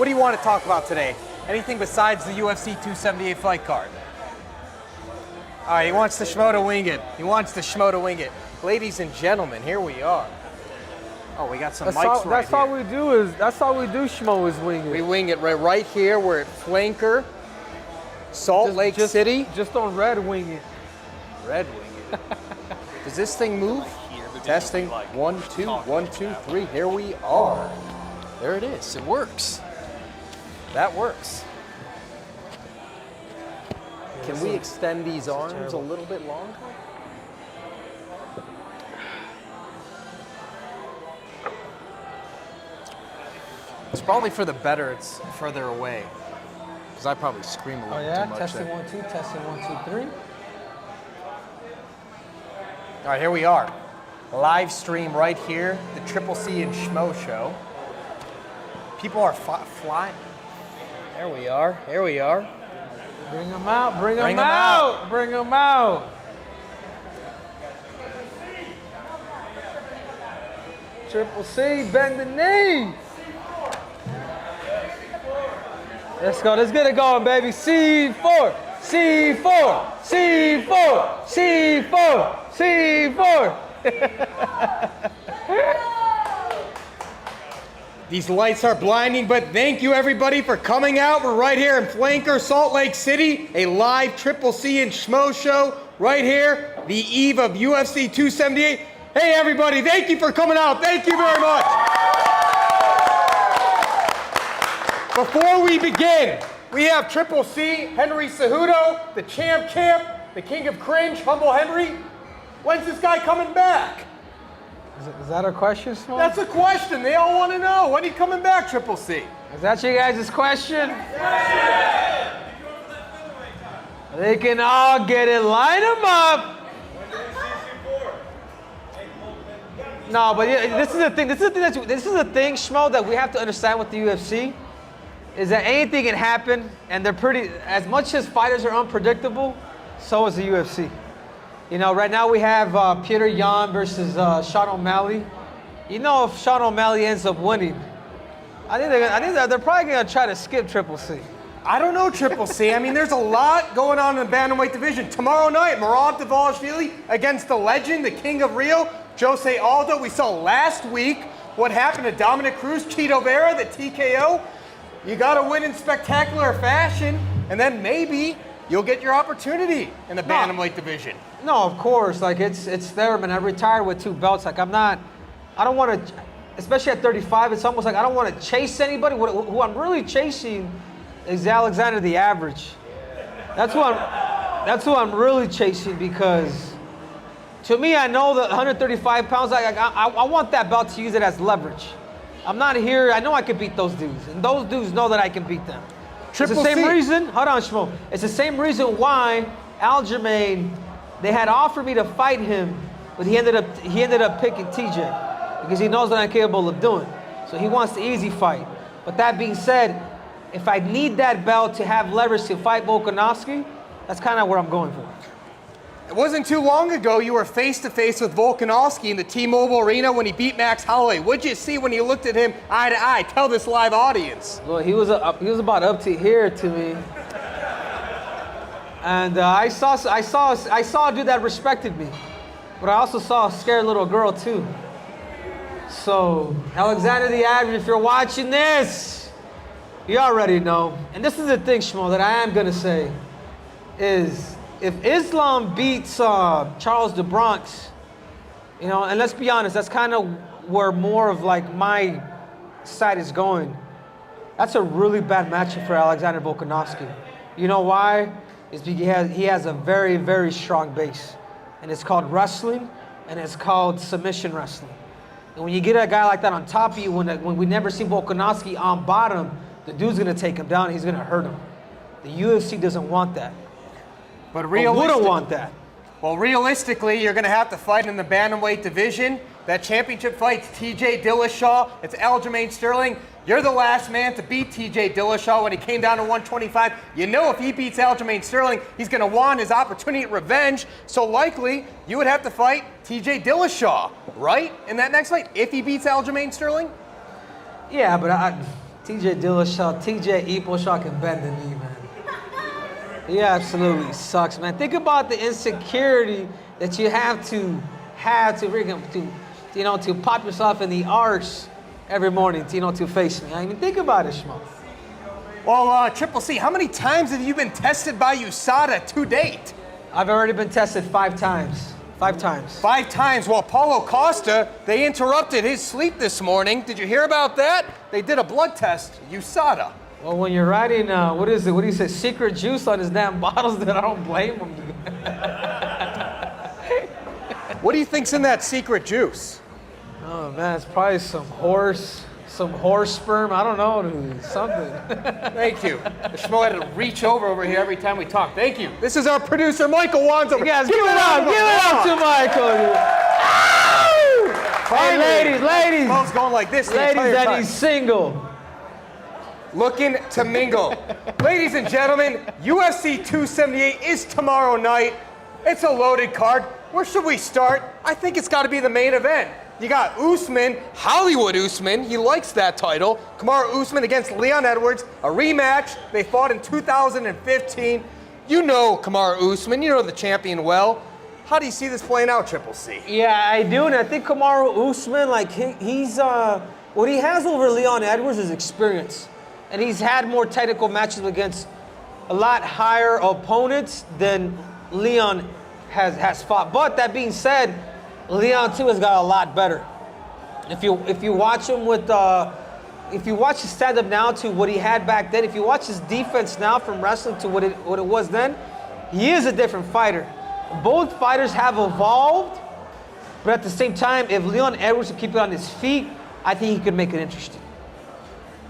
What do you want to talk about today? Anything besides the UFC 278 fight card? All right, he wants the Schmo to wing it. He wants the Schmo to wing it. Ladies and gentlemen, here we are. Oh, we got some mics right here. That's all we do, Schmo, is wing it. We wing it right here. We're at Flanker, Salt Lake City. Just on red wing it. Red wing it. Does this thing move? Testing. 1, 2, 1, 2, 3. Here we are. There it is. It works. That works. Can we extend these arms a little bit longer? It's probably for the better it's further away. Because I probably scream a little too much. Testing there. 1, 2, testing 1, 2, 3. All right, here we are. Live stream right here, the Triple C and Schmo Show. People are flying. There we are. Here we are. Bring them out. Bring them out. Bring them out. Triple C, bend the knee. Let's go. Let's get it going, baby. C4, C4, C4, C4, C4. These lights are blinding, but thank you everybody for coming out. We're right here in Flanker, Salt Lake City, a live Triple C and Schmo show right here, the eve of UFC 278. Hey everybody, thank you for coming out. Thank you very much. Before we begin, we have Triple C, Henry Cejudo, the champ, the king of cringe, Humble Henry. When's this guy coming back? Is that a question, Schmo? That's a question. They all want to know. When are you coming back, Triple C? Is that you guys' question? Yeah. They can all get it. Line them up. No, but this is the thing. This is the thing, Schmo, that we have to understand with the UFC. Is that anything can happen, and they're pretty. As much as fighters are unpredictable, so is the UFC. You know, right now we have Peter Yan versus Sean O'Malley. You know, if Sean O'Malley ends up winning, I think they're probably gonna try to skip Triple C. I don't know, Triple C. I mean, there's a lot going on in the bantamweight division. Tomorrow night, Merab Dvalishvili against the legend, the king of Rio, Jose Aldo. We saw last week what happened to Dominic Cruz, Cheeto Vera, the TKO. You gotta win in spectacular fashion, and then maybe you'll get your opportunity in the bantamweight division. No, of course. Like it's there, man. I retired with 2 belts. Like I don't want to, especially at 35. It's almost like I don't want to chase anybody. Who I'm really chasing is Alexander the Average. That's who I'm really chasing, because to me, I know that 135 pounds. I want that belt to use it as leverage. I'm not here. I know I can beat those dudes, and those dudes know that I can beat them. It's the same reason. Hold on, Schmo. It's the same reason why Aljamain, they had offered me to fight him, but he ended up picking TJ because he knows what I'm capable of doing. So he wants the easy fight. But that being said, if I need that belt to have leverage to fight Volkanovski, that's kind of where I'm going for. It wasn't too long ago you were face-to-face with Volkanovski in the T-Mobile Arena when he beat Max Holloway. What'd you see when you looked at him eye to eye? Tell this live audience. Well, he was about up to here to me. And I saw a dude that respected me, but I also saw a scared little girl too. So Alexander the Average, if you're watching this, you already know. And this is the thing, Schmo, that I am gonna say is, if Islam beats Charles the Bronx, you know, and let's be honest, that's kind of where more of like my side is going. That's a really bad matchup for Alexander Volkanovski. You know why? It's because he has a very, very strong base. And it's called wrestling, and it's called submission wrestling. And when you get a guy like that on top of you, when we never see Volkanovski on bottom, the dude's gonna take him down, he's gonna hurt him. The UFC doesn't want that. But wouldn't want that. Well, realistically, you're gonna have to fight in the bantamweight division. That championship fight's TJ Dillashaw. It's Aljamain Sterling. You're the last man to beat TJ Dillashaw when he came down to 125. You know if he beats Aljamain Sterling, he's going to want his opportunity at revenge. So likely, you would have to fight TJ Dillashaw, right? In that next fight, if he beats Aljamain Sterling? Yeah, but TJ Dillashaw, TJ Eposhaw can bend the knee, man. He absolutely sucks, man. Think about the insecurity that you have to to pop yourself in the arse every morning, to face me. I mean, think about it, Schmo. Well, Triple C, how many times have you been tested by USADA to date? I've already been tested 5 times. 5 times. 5 times. Well, Paulo Costa, they interrupted his sleep this morning. Did you hear about that? They did a blood test, USADA. Well, when you're writing, what do you say, secret juice on his damn bottles, then I don't blame him. What do you think's in that secret juice? Oh man, it's probably some horse sperm. I don't know, dude. Something. Thank you. The Schmo had to reach over here every time we talk. Thank you. This is our producer, Michael Wands. You guys, give it up to Michael. Hey, ladies. Schmo's going like this. Ladies, that he's single. Looking to mingle. Ladies and gentlemen, UFC 278 is tomorrow night. It's a loaded card. Where should we start? I think it's got to be the main event. You got Usman, Hollywood Usman. He likes that title. Kamaru Usman against Leon Edwards, a rematch. They fought in 2015. You know Kamaru Usman. You know the champion well. How do you see this playing out, Triple C? Yeah, I do, and I think Kamaru Usman, like he's what he has over Leon Edwards is experience, and he's had more technical matches against a lot higher opponents than Leon has fought. But that being said, Leon too has got a lot better. If you watch him if you watch his stand up now to what he had back then, if you watch his defense now from wrestling to what it was then, he is a different fighter. Both fighters have evolved, but at the same time, if Leon Edwards could keep it on his feet, I think he could make it interesting.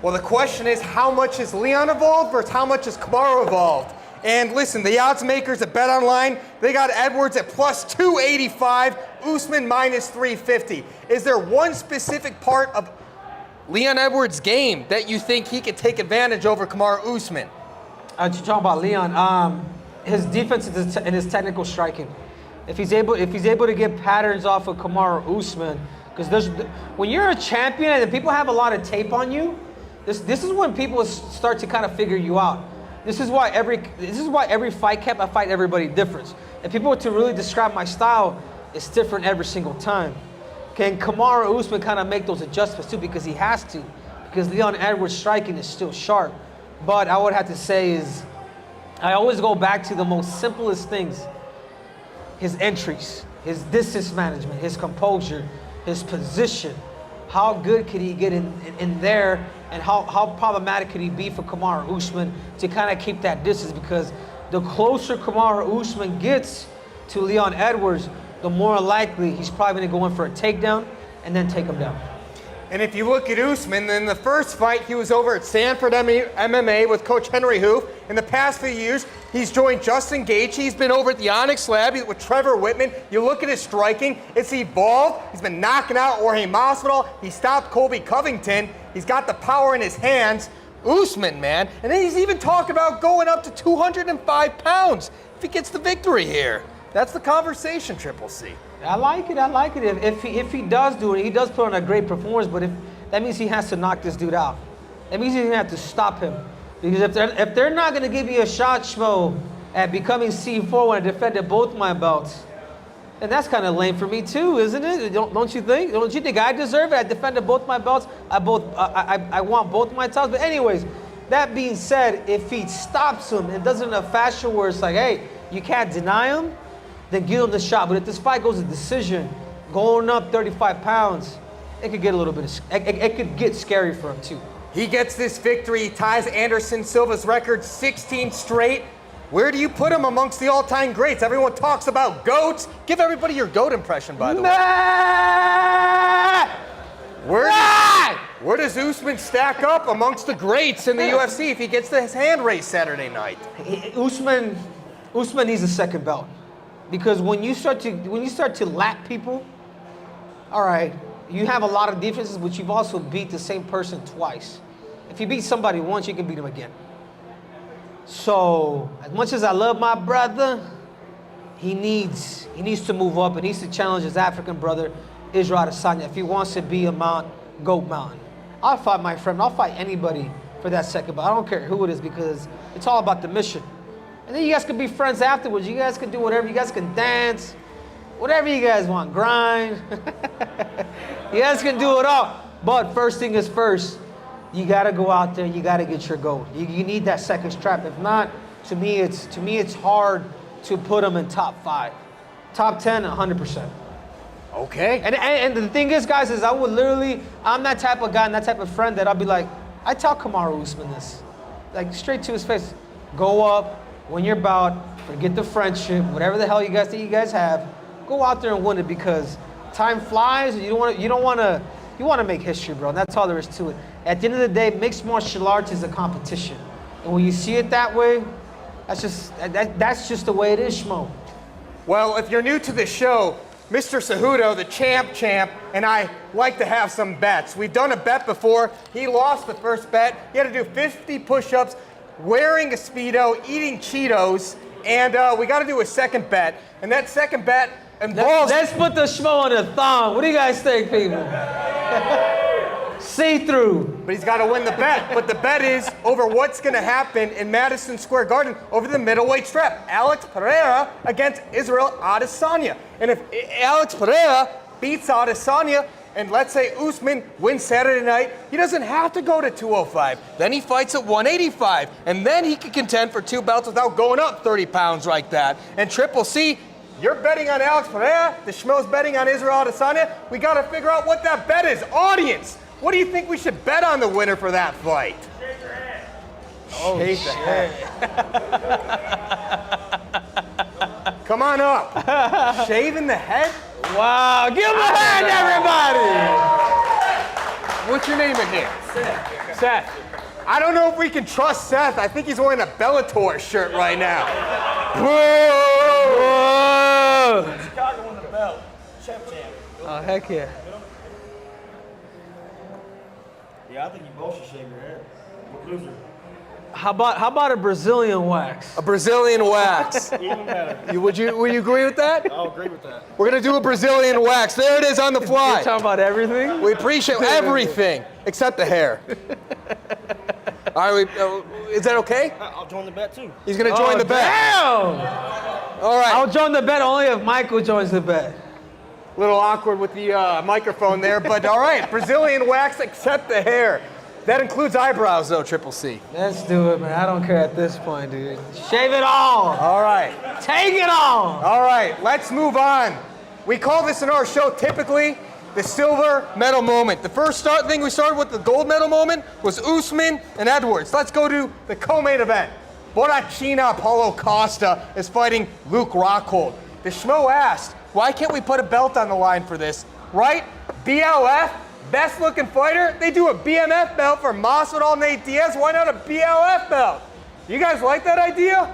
Well, the question is, how much has Leon evolved versus how much has Kamaru evolved? And listen, the odds makers at BetOnline, they got Edwards at plus 285, Usman minus 350. Is there one specific part of Leon Edwards' game that you think he could take advantage over Kamaru Usman? You're talking about Leon. His defense and his technical striking. If he's able to get patterns off of Kamaru Usman, because when you're a champion and people have a lot of tape on you, this is when people start to kind of figure you out. This is why every fight camp I fight everybody different. If people were to really describe my style, it's different every single time. Can Kamaru Usman kind of make those adjustments too? Because he has to. Because Leon Edwards' striking is still sharp. But I would have to say is, I always go back to the most simplest things. His entries, his distance management, his composure, his position. How good could he get in there, and how problematic could he be for Kamaru Usman to kind of keep that distance? Because the closer Kamaru Usman gets to Leon Edwards, the more likely he's probably going to go in for a takedown and then take him down. And if you look at Usman, in the first fight, he was over at Sanford MMA with Coach Henry Hoof. In the past few years, he's joined Justin Gaethje. He's been over at the Onyx Lab with Trevor Whitman. You look at his striking, it's evolved. He's been knocking out Jorge Masvidal. He stopped Colby Covington. He's got the power in his hands. Usman, man. And then he's even talking about going up to 205 pounds if he gets the victory here. That's the conversation, Triple C. I like it. If he does do it, he does put on a great performance, but that means he has to knock this dude out. That means he's going to have to stop him. Because if they're not going to give you a shot, Schmo, at becoming C4 when I defended both my belts, then that's kind of lame for me too, isn't it? Don't you think? Don't you think I deserve it? I defended both my belts. I want both my titles. But anyways, that being said, if he stops him and does it in a fashion where it's like, hey, you can't deny him, then give him the shot. But if this fight goes to decision, going up 35 pounds, it could get a little bit, it could get scary for him too. He gets this victory, he ties Anderson Silva's record 16 straight. Where do you put him amongst the all-time greats? Everyone talks about GOATs. Give everybody your GOAT impression, by the way. Where does Usman stack up amongst the greats in the UFC if he gets his hand raised Saturday night? Usman needs a second belt. Because when you start to lap people, all right, you have a lot of defenses, but you've also beat the same person twice. If you beat somebody once, you can beat him again. So, as much as I love my brother, he needs to move up and needs to challenge his African brother, Israel Adesanya, if he wants to be a GOAT mountain. I'll fight my friend. I'll fight anybody for that second belt. I don't care who it is because it's all about the mission. And then you guys can be friends afterwards. You guys can do whatever. You guys can dance, whatever you guys want. Grind. You guys can do it all. But first thing is first. You gotta go out there. You gotta get your gold. You need that second strap. If not, to me it's hard to put them in top 5, top 10, 100%. Okay. And the thing is, guys, is I'm that type of guy and that type of friend that I'll be like, I tell Kamaru Usman this, like straight to his face, go up, win your bout, forget the friendship, whatever the hell you guys have, go out there and win it because time flies. You want to make history, bro. And that's all there is to it. At the end of the day, mixed martial arts is a competition, and when you see it that way, that's just the way it is, Schmo. Well, if you're new to the show, Mr. Cejudo, the champ, and I like to have some bets. We've done a bet before. He lost the first bet. He had to do 50 push-ups, wearing a Speedo, eating Cheetos, and we got to do a second bet. And that second bet involves... Let's put the Schmo on the thong. What do you guys think, people? See-through. But he's got to win the bet. But the bet is over what's going to happen in Madison Square Garden over the middleweight strap. Alex Pereira against Israel Adesanya. And if Alex Pereira beats Adesanya, and let's say Usman wins Saturday night, he doesn't have to go to 205. Then he fights at 185. And then he can contend for 2 belts without going up 30 pounds like that. And Triple C, you're betting on Alex Pereira. The Schmo's betting on Israel Adesanya. We got to figure out what that bet is. Audience, what do you think we should bet on the winner for that fight? Shake your head. Oh, shake the head. Come on up. Shaving the head? Wow, give him a hand, everybody! What's your name in here? Seth. I don't know if we can trust Seth. I think he's wearing a Bellator shirt right now. Whoa! Chicago won the belt. Champ. Oh, heck yeah. Yeah, I think you both should shave your head. What loser? How about a Brazilian wax? A Brazilian wax. Even better. Would you agree with that? I'll agree with that. We're gonna do a Brazilian wax. There it is on the You're fly. talking about everything? We appreciate everything except the hair. All right, is that okay? I'll join the bet too. He's gonna join the bet. Damn! All right. I'll join the bet only if Michael joins the bet. A little awkward with the microphone there, but all right. Brazilian wax except the hair. That includes eyebrows, though, Triple C. Let's do it, man. I don't care at this point, dude. Shave it all. All right. Take it all. All right, let's move on. We call this in our show typically the silver medal moment. The first thing we started with, the gold medal moment, was Usman and Edwards. Let's go to the co-main event. Borrachina Paulo Costa is fighting Luke Rockhold. The Schmo asked, why can't we put a belt on the line for this? Right? BLF, best looking fighter. They do a BMF belt for Masvidal and Nate Diaz. Why not a BLF belt? You guys like that idea?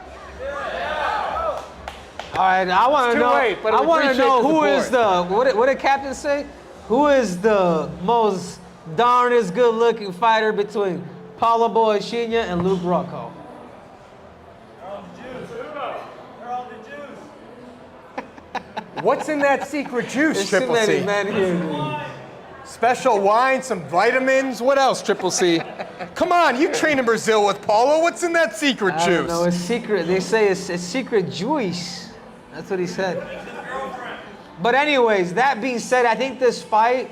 All right, I want to know. Late, but I want to know the who is what did Captain say? Who is the most darnest good-looking fighter between Paulo Borrachina and Luke Rockhold? What's in that secret juice, There's Triple too many C? men here, dude. Special wine, some vitamins. What else, Triple C? Come on, you train in Brazil with Paulo. What's in that secret I juice? don't know. It's secret. They say it's secret juice. That's what he said. But anyways, that being said, I think this fight,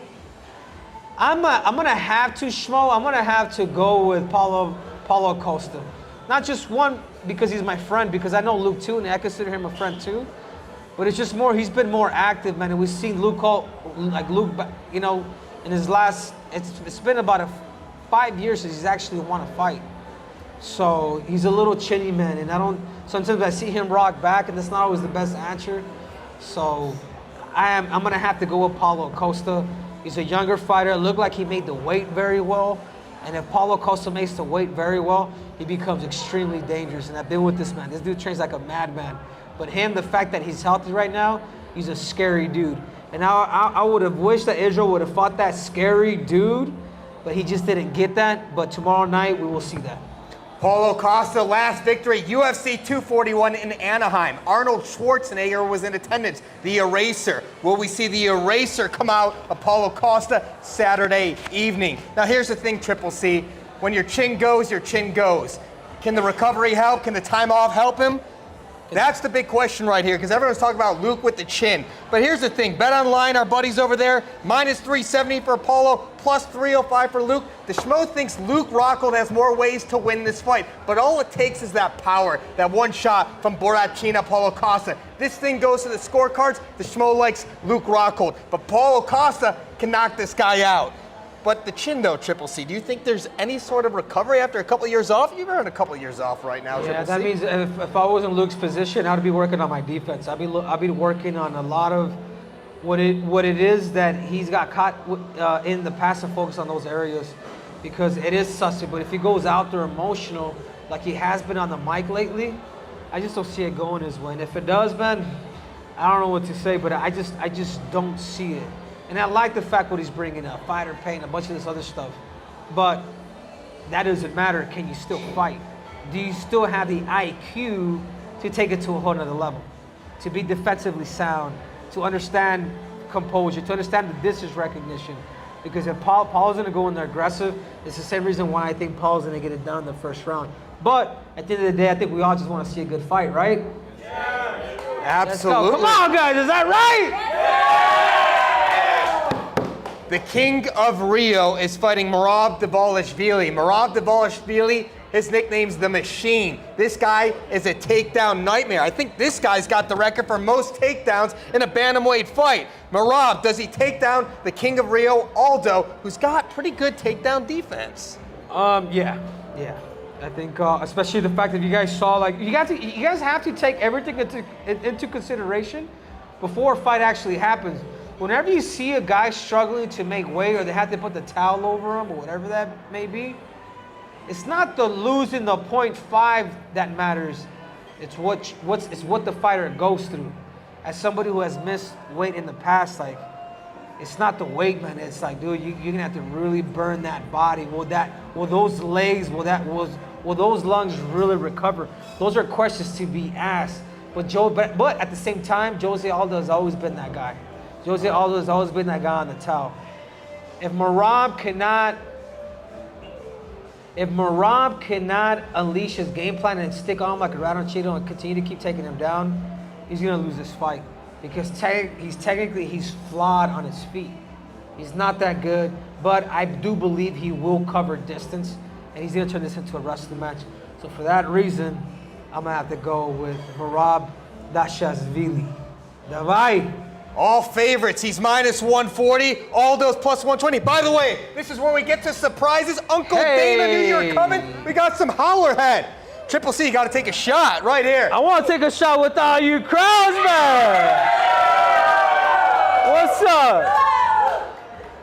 I'm gonna have to, Schmo. I'm gonna have to go with Paulo Costa. Not just one because he's my friend, because I know Luke too, and I consider him a friend too. But it's just more, he's been more active, man. And we've seen Luke, you know, in his last, it's been about 5 years since he's actually won a fight. So he's a little chinny, man. And sometimes I see him rock back, and that's not always the best answer. So I'm going to have to go with Paulo Costa. He's a younger fighter. It looked like he made the weight very well. And if Paulo Costa makes the weight very well, he becomes extremely dangerous. And I've been with this man. This dude trains like a madman. But him, the fact that he's healthy right now, he's a scary dude. And I would have wished that Israel would have fought that scary dude, but he just didn't get that. But tomorrow night, we will see that. Paulo Costa, last victory, UFC 241 in Anaheim. Arnold Schwarzenegger was in attendance, the Eraser. Will we see the Eraser come out of Paulo Costa Saturday evening? Now here's the thing, Triple C. When your chin goes, your chin goes. Can the recovery help? Can the time off help him? That's the big question right here, because everyone's talking about Luke with the chin. But here's the thing, Bet Online, our buddies over there, minus 370 for Paulo, plus 305 for Luke. The Schmo thinks Luke Rockhold has more ways to win this fight, but all it takes is that power, that one shot from Borrachina, Paulo Costa. This thing goes to the scorecards. The Schmo likes Luke Rockhold, but Paulo Costa can knock this guy out. But the chin, though, Triple C, do you think there's any sort of recovery after a couple of years off? You've been a couple of years off right now, Yeah, Triple that C. means if I was in Luke's position, I'd be working on my defense. I'd be working on a lot of what it is that he's got caught in the past and focus on those areas, because it is sussy. But if he goes out there emotional, like he has been on the mic lately, I just don't see it going his way. And if it does, man, I don't know what to say, but I just don't see it. And I like the fact what he's bringing up, fighter pain, a bunch of this other stuff. But that doesn't matter. Can you still fight? Do you still have the IQ to take it to a whole nother level? To be defensively sound, to understand composure, to understand the distance recognition. Because if Paul's going to go in there aggressive, it's the same reason why I think Paul's going to get it done in the first round. But at the end of the day, I think we all just want to see a good fight, right? Yeah. Absolutely. Come on, guys. Is that right? Yeah. The King of Rio is fighting Merab Dvalishvili. Merab Dvalishvili, his nickname's The Machine. This guy is a takedown nightmare. I think this guy's got the record for most takedowns in a bantamweight fight. Merab, does he take down the King of Rio, Aldo, who's got pretty good takedown defense? Yeah. I think, especially the fact that you guys saw, like, you guys have to take everything into consideration before a fight actually happens. Whenever you see a guy struggling to make weight, or they have to put the towel over him, or whatever that may be, it's not the losing the 0.5 that matters. It's what the fighter goes through. As somebody who has missed weight in the past, like, it's not the weight, man. It's like, dude, you're gonna have to really burn that body. Will those legs, will those lungs really recover? Those are questions to be asked. But at the same time, Jose Aldo has always been that guy. Jose Aldo has always been that guy on the towel. If Merab cannot unleash his game plan and stick on like a rat on Cheeto and continue to keep taking him down, he's gonna lose this fight, because he's flawed on his feet. He's not that good, but I do believe he will cover distance, and he's gonna turn this into a wrestling match. So for that reason, I'm gonna have to go with Merab Dvalishvili. Davai. All favorites. He's minus 140. Aldo's plus 120. By the way, this is where we get to surprises. Uncle Dana knew you were coming. We got some Howlerhead. Triple C, you got to take a shot right here. I want to take a shot with all you crowds, man. What's up?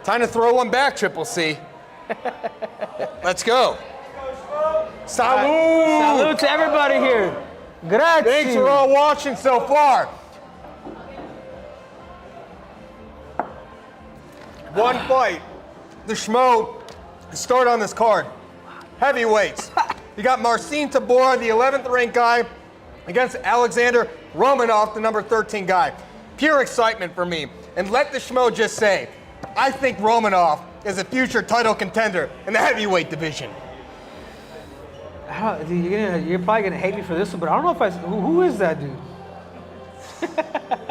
Time to throw one back, Triple C. Let's go. Salud. Salute to everybody here. Grazie. Thanks for all watching so far. One fight. The Schmo start on this card. Heavyweights. You got Marcin Tybura, the 11th ranked guy, against Alexander Romanov, the number 13 guy. Pure excitement for me. And let the Schmo just say, I think Romanov is a future title contender in the heavyweight division. You're probably gonna hate me for this one, but I don't know if who is that dude?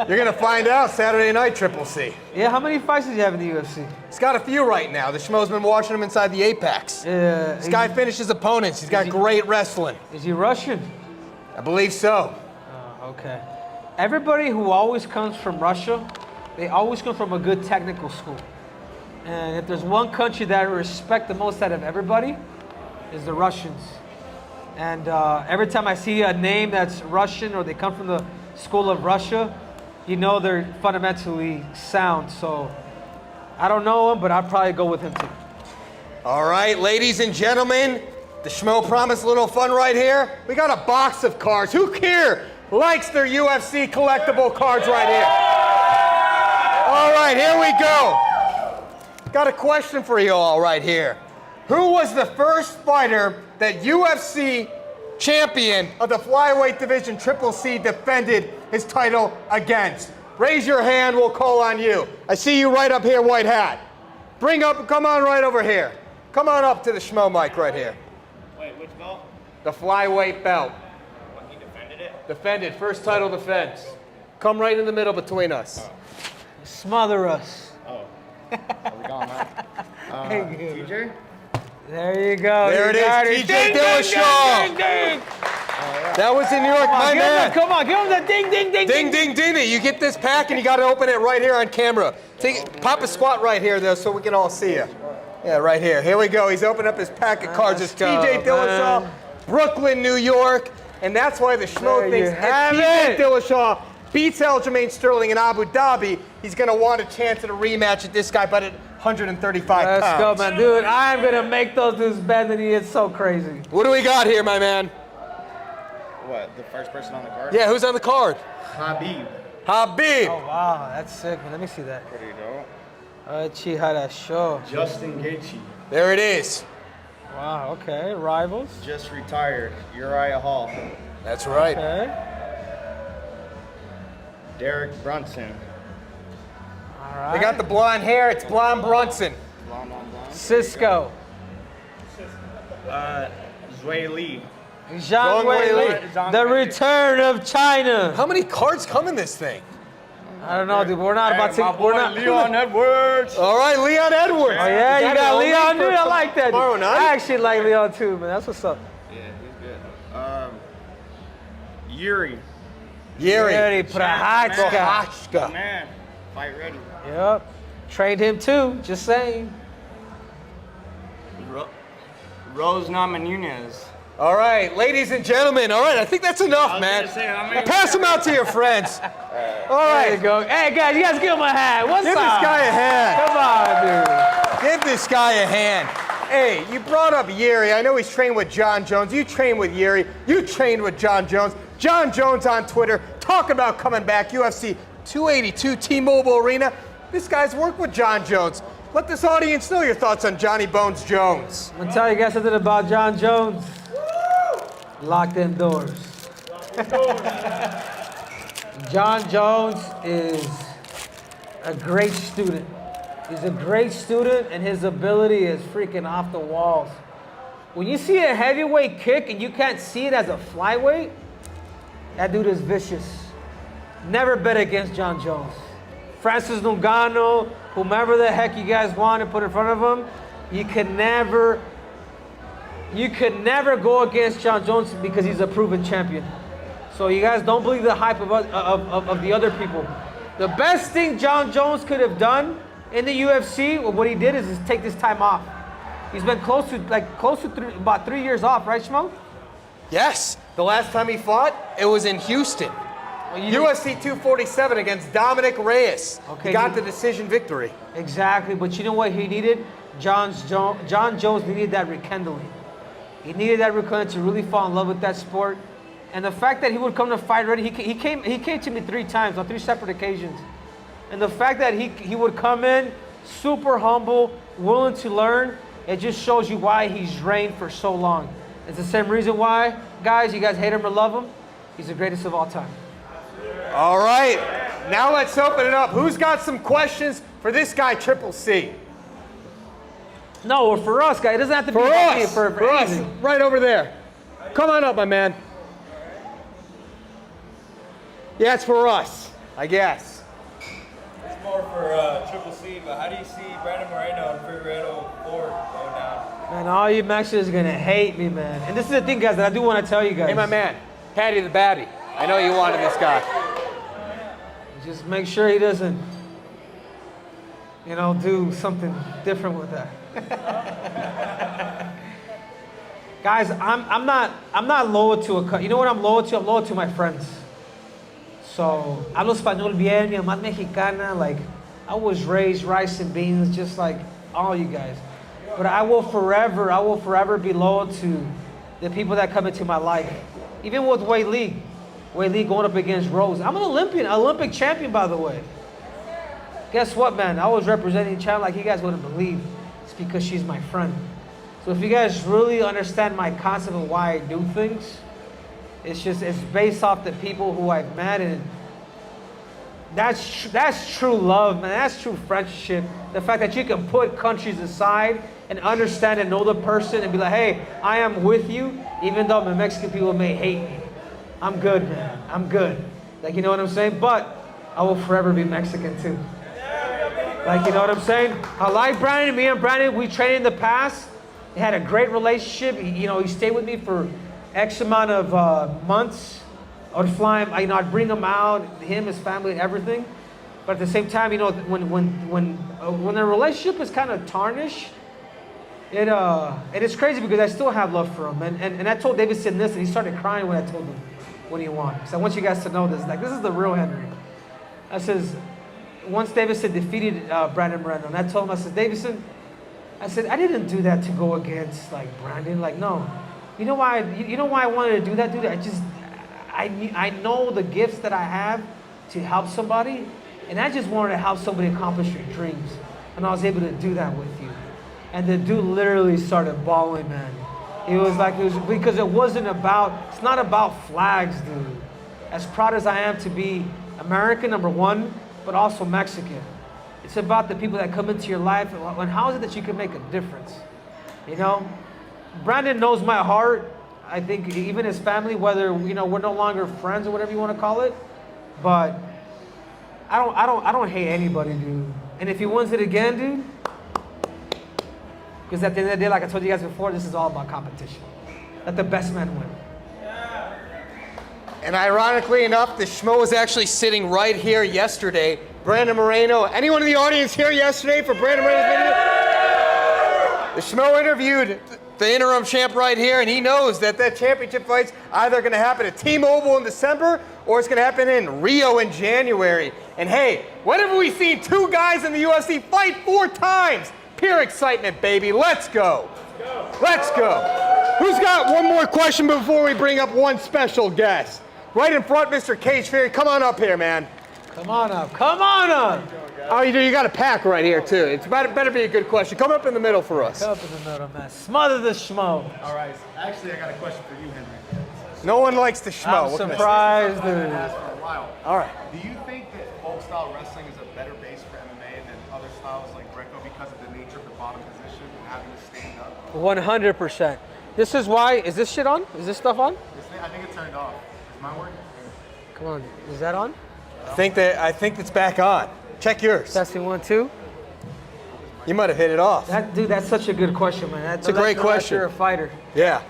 You're gonna find out Saturday night, Triple C. Yeah, how many fights does he have in the UFC? He's got a few right now. The Schmo's been watching him inside the Apex. This guy finishes opponents. He's got great wrestling. Is he Russian? I believe so. Oh, okay. Everybody who always comes from Russia, they always come from a good technical school. And if there's one country that I respect the most out of everybody, is the Russians. And every time I see a name that's Russian or they come from the school of Russia, you know they're fundamentally sound. So I don't know him, but I'd probably go with him too. All right, ladies and gentlemen, the Schmo promised a little fun right here. We got a box of cards. Who here likes their UFC collectible cards right here? All right, here we go. Got a question for you all right here. Who was the first fighter that UFC champion of the flyweight division, Triple C, defended his title against? Raise your hand, we'll call on you. I see you right up here, white hat. Come on right over here. Come on up to the Schmo mic right here. Wait, which belt? The flyweight belt. He defended it? Defended, first title defense. Come right in the middle between us. Smother us. Oh. How's it going, man? TJ? There you go. There it is, TJ Dillashaw. That was in New York, my man. Come on, give him the ding, ding, ding, Ding, ding, ding. You get this pack and you got to open it right here on camera. Pop a squat right here, though, so we can all see you. Yeah, right here. Here we go. He's opened up his pack of cards. It's TJ Dillashaw, Brooklyn, New York. And that's why the Schmo thinks if TJ Dillashaw beats Aljamain Sterling in Abu Dhabi, he's going to want a chance at a rematch at this guy, but at 135 pounds. Let's go, man. Dude, I am going to make those dudes bend, and it's so crazy. What do we got here, my man? What, the first person on the card? Yeah, who's on the card? Habib. Habib. Oh, wow. That's sick, man. Let me see that. There you go. Chihara Show. Justin Gaethje. There it is. Wow, okay. Rivals. Just retired. Uriah Hall. That's right. Okay. Derek Brunson. All right. They got the blonde hair. It's Blonde Brunson. Blonde, blonde, blonde. Cisco. Zui Lee. Zhang Weili. The return of China. How many cards come in this thing? I don't know, dude. We're not about to. We're not. Leon Edwards. All right, Leon Edwards. Oh yeah, Is you that got only Leon, for dude. I like that. tomorrow night? I actually like Leon too, man. That's what's up. Yeah, he's good. Yuri. Yuri. Prochazka. Prochazka. Man, fight ready. Yep. Trained him too. Just saying. Rose Namajunas. All right, ladies and gentlemen. All right, I think that's enough, man. Pass them out to your friends. All right. There you go. Hey guys, you guys give him a hand. What's Give up? this guy a hand. Come on, dude. Give this guy a hand. Hey, you brought up Yuri. I know he's trained with Jon Jones. You trained with Yuri. You trained with Jon Jones. Jon Jones on Twitter talking about coming back. UFC 282 T-Mobile Arena. This guy's worked with Jon Jones. Let this audience know your thoughts on Johnny Bones Jones. I'm gonna tell you guys something about Jon Jones. Lock them doors. Jon Jones is a great student. He's a great student, and his ability is freaking off the walls. When you see a heavyweight kick and you can't see it as a flyweight, that dude is vicious. Never bet against Jon Jones. Francis Ngannou, whomever the heck you guys want to put in front of him, you could never go against Jon Jones because he's a proven champion. So you guys don't believe the hype of the other people. The best thing Jon Jones could have done in the UFC, what he did is take this time off. He's been close to about 3 years off, right, Schmo? Yes. The last time he fought, it was in Houston. UFC 247 against Dominic Reyes. Okay, he got the decision victory. Exactly, but you know what he needed? Jon Jones needed that rekindling. He needed that rekindling to really fall in love with that sport. And the fact that he would come to fight ready, he came to me 3 times on 3 separate occasions. And the fact that he would come in super humble, willing to learn, it just shows you why he's reigned for so long. It's the same reason why, guys, you guys hate him or love him, he's the greatest of all time. All right, now let's open it up. Who's got some questions for this guy, Triple C? No, for us, guys. It doesn't have to be For us, right over there. Come on up, my man. Yeah, it's for us, I guess. It's more for Triple C, but how do you see Brandon Moreno and Figueiredo Ford going down? Man, all you Mexicans are gonna hate me, man. And this is the thing, guys, that I do want to tell you guys. Hey, my man, Patty the Batty. I know you wanted this guy. Just make sure he doesn't, do something different with that. Guys, I'm not loyal to a. You know what I'm loyal to? I'm loyal to my friends. So, hablo español bien, mi mamá es mexicana. Like, I was raised rice and beans just like all you guys. But I will forever be loyal to the people that come into my life. Even with Weili going up against Rose. I'm an Olympic champion, by the way. Guess what, man? I was representing China like you guys wouldn't believe. It's because she's my friend. So if you guys really understand my concept of why I do things, it's based off the people who I've met, and that's true love, man. That's true friendship. The fact that you can put countries aside and understand and know the person and be like, hey, I am with you, even though the Mexican people may hate me. I'm good, man. I'm good. Like, you know what I'm saying? But I will forever be Mexican too. Like, you know what I'm saying? I like Brandon. Me and Brandon, we trained in the past. We had a great relationship. He stayed with me for X amount of months. I would fly him, I'd bring him out, him, his family, and everything. But at the same time, when the relationship is kind of tarnished, it is crazy because I still have love for him. And I told Davidson this, and he started crying when I told him what he wanted. So I want you guys to know this. Like, this is the real Henry. I says, once Davidson defeated Brandon Moreno, and I told him, I said, Davidson, I didn't do that to go against like Brandon. Like, no. You know why I wanted to do that, dude? I know the gifts that I have to help somebody, and I just wanted to help somebody accomplish their dreams. And I was able to do that with you. And the dude literally started bawling, man. Because it's not about flags, dude. As proud as I am to be American, number one, but also Mexican. It's about the people that come into your life, and how is it that you can make a difference? You know? Brandon knows my heart. I think even his family, whether we're no longer friends or whatever you want to call it, but I don't hate anybody, dude. And if he wins it again, dude, because at the end of the day, like I told you guys before, this is all about competition. Let the best man win. And ironically enough, the Schmo was actually sitting right here yesterday. Brandon Moreno. Anyone in the audience here yesterday for Brandon Moreno's video? The Schmo interviewed the interim champ right here, and he knows that championship fight's either going to happen at T-Mobile in December or it's going to happen in Rio in January. And hey, when have we seen two guys in the UFC fight 4 times? Pure excitement, baby. Let's go. Let's go. Who's got one more question before we bring up one special guest? Right in front, Mr. Cage Fury. Come on up here, man. Come on up. Come on up. Oh, you do. You got a pack right here, too. It's better be a good question. Come up in the middle for us. Come up in the middle, man. Smother the Schmo. All right. Actually, I got a question for you, Henry. No one likes the Schmo. I'm surprised, I've been dude. asked for a while. All right. Do you think that folk style wrestling is a better base for MMA than other styles like Greco because of the nature of the bottom position and having to stand up? 100%. This is why. Is this shit on? Is this stuff on? I think it's turned off. Is mine working? Come on. Is that on? I think it's back on. Check yours. Testing 1, 2. You might have hit it off. Dude, that's such a good question, man. It's a great question. You're a fighter. Yeah.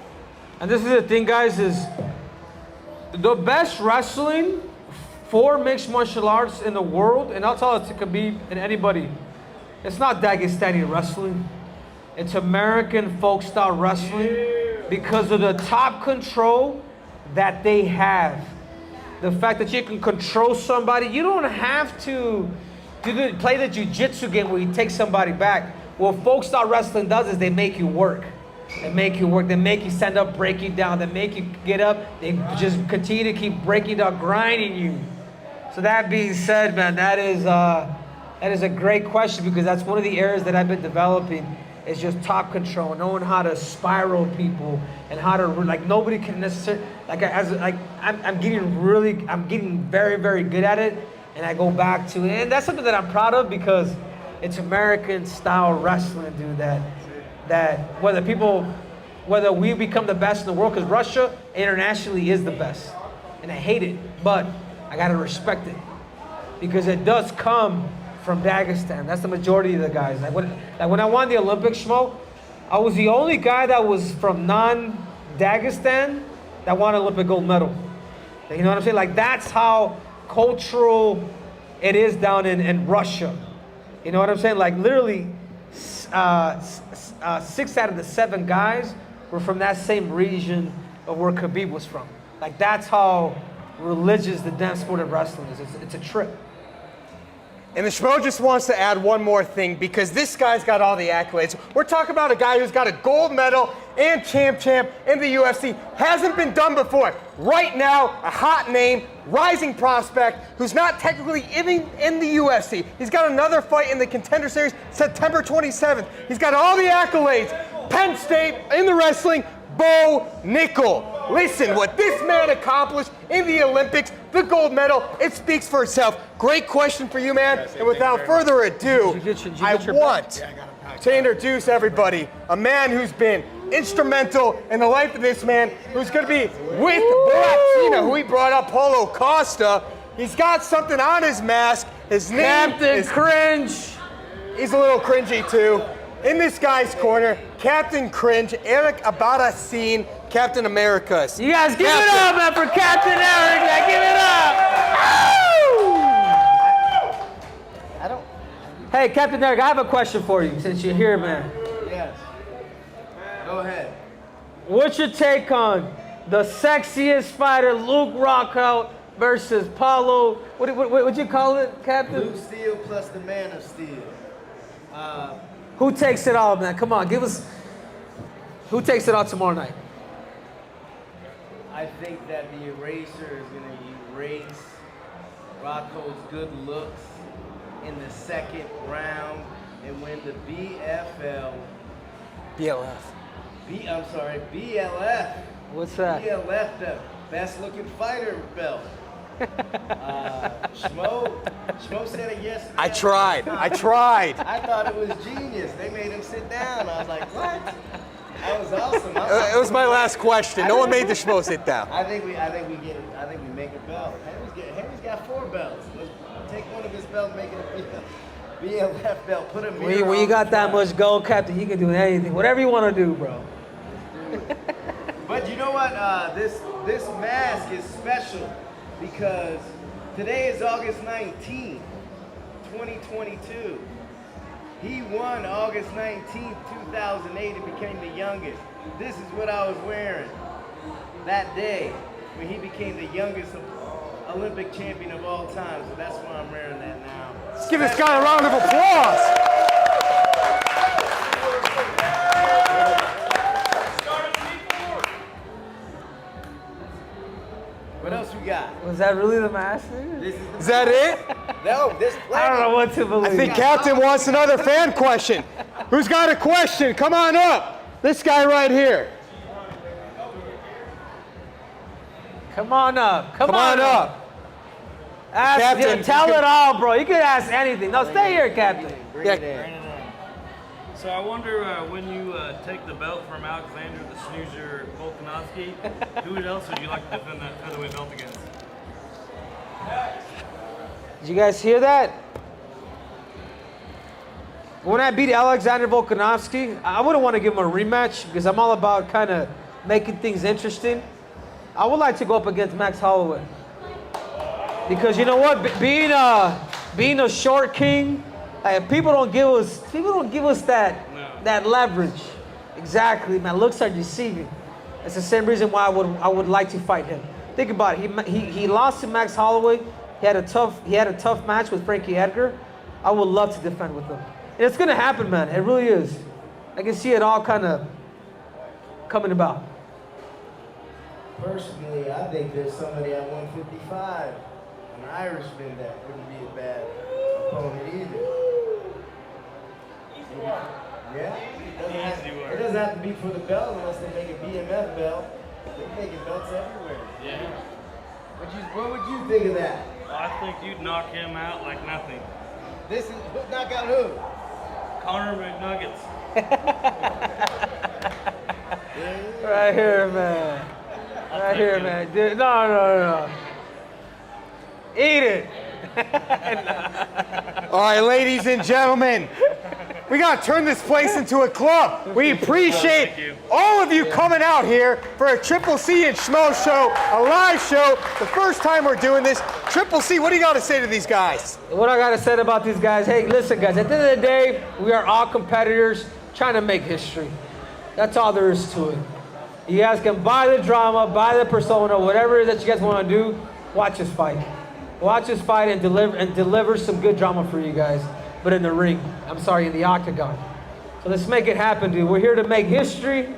And this is the thing, guys, is the best wrestling for mixed martial arts in the world, and I'll tell it to Khabib and anybody, it's not Dagestani wrestling. It's American folk style wrestling because of the top control that they have. The fact that you can control somebody, you don't have to play the jiu-jitsu game where you take somebody back. What folk style wrestling does is they make you work. They make you work. They make you stand up, break you down. They make you get up. They just continue to keep breaking down, grinding you. So that being said, man, that is a great question because that's one of the areas that I've been developing is just top control, knowing how to spiral people and how to nobody can necessarily I'm getting very, very good at it, and I go back to it, and that's something that I'm proud of because it's American style wrestling, dude. That whether we become the best in the world, because Russia internationally is the best, and I hate it, but I gotta respect it because it does come from Dagestan. That's the majority of the guys. Like when I won the Olympics, Schmo, I was the only guy that was from non-Dagestan that won an Olympic gold medal. You know what I'm saying? Like that's how cultural it is down in Russia. You know what I'm saying? Like literally 6 out of the 7 guys were from that same region of where Khabib was from. Like that's how religious the damn sport of wrestling is. It's a trip. And the Schmo just wants to add one more thing because this guy's got all the accolades. We're talking about a guy who's got a gold medal and champ in the UFC. Hasn't been done before. Right now, a hot name, rising prospect, who's not technically even in the UFC. He's got another fight in the Contender Series September 27th. He's got all the accolades. Penn State in the wrestling, Bo Nickel. Listen, what this man accomplished in the Olympics, the gold medal, it speaks for itself. Great question for you, man. And without further ado, I want to introduce everybody a man who's been instrumental in the life of this man, who's going to be with Black Cena, who he brought up, Paulo Costa. He's got something on his mask. His name Captain is Cringe. He's a little cringy too. In this guy's corner, Captain Cringe, Eric Abaracin, Captain Americas. You guys give it up, man, for Captain Eric. Yeah, give it up. I don't. Hey, Captain Eric, I have a question for you since you're here, man. Yes. Go ahead. What's your take on the sexiest fighter, Luke Rockhold versus Paulo? What'd you call it, Captain? Luke Steel plus the Man of Steel. Who takes it all, man? Come on, give us. Who takes it all tomorrow night? I think that the eraser is going to erase Rockhold's good looks in the second round and win the BLF. What's that? BLF, the best looking fighter belt. Schmo said it yesterday. I tried. I thought it was genius. They made him sit down. I was like, what? That was awesome. It was my last question. No one made the Schmo sit down. I think we make a belt. Henry's got 4 belts. Let's take one of his belts, make it a BLF belt. Put a mirror When you on got the that front. much gold, Captain, you can do anything. Whatever you want to do, bro. But you know what? This mask is special because today is August 19th, 2022. He won August 19th, 2008 and became the youngest. This is what I was wearing that day when he became the youngest Olympic champion of all time. So that's why I'm wearing that now. Let's give this guy a round of applause. What else we got? Was that really the mask? Nigga? This Is that it? No, this I don't know what to believe. I think Captain wants another fan question. Who's got a question? Come on up. This guy right here. Come on up. Come on up. Ask, Captain, yeah, tell you can- it all, bro. You can ask anything. No, stay here, Captain. Bring Yeah. it in. So I wonder when you take the belt from Alexander the Snoozer Volkanovski, who else would you like to defend that featherweight belt against? Did you guys hear that? When I beat Alexander Volkanovski, I wouldn't want to give him a rematch because I'm all about kind of making things interesting. I would like to go up against Max Holloway. Because you know what? Being a short king, people don't give us that leverage. Exactly, man. Looks are deceiving. It's the same reason why I would like to fight him. Think about it. He lost to Max Holloway. He had a tough match with Frankie Edgar. I would love to defend with him. And it's gonna happen, man. It really is. I can see it all kind of coming about. Personally, I think there's somebody at 155, an Irishman that wouldn't be a bad opponent either. Yeah? It doesn't have to be for the belt unless they make a BMF belt. They're making belts everywhere. Yeah. What would you think of that? I think you'd knock him out like nothing. This is knock out who? Connor McNuggets. Right here, man. Right here, man. Dude, no. Eat it. All right, ladies and gentlemen, we got to turn this place into a club. We appreciate all of you coming out here for a Triple C and Schmo Show, a live show. The first time we're doing this. Triple C, what do you got to say to these guys? What I gotta say about these guys, hey, listen, guys, at the end of the day, we are all competitors trying to make history. That's all there is to it. You guys can buy the drama, buy the persona, whatever it is that you guys want to do, watch us fight. Watch us fight and deliver some good drama for you guys. But in the ring, in the octagon. So let's make it happen, dude. We're here to make history.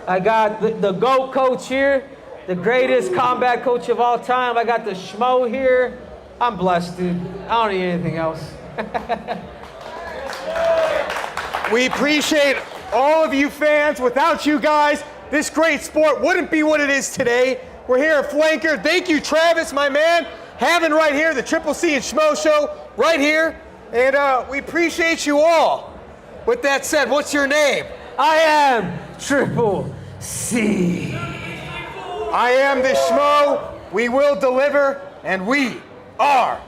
I got the GOAT coach here, the greatest combat coach of all time. I got the Schmo here. I'm blessed, dude. I don't need anything else. We appreciate all of you fans. Without you guys, this great sport wouldn't be what it is today. We're here at Flanker. Thank you, Travis, my man. Having right here the Triple C and Schmo Show right here. And we appreciate you all. With that said, what's your name? I am Triple C. I am the Schmo. We will deliver, and we are.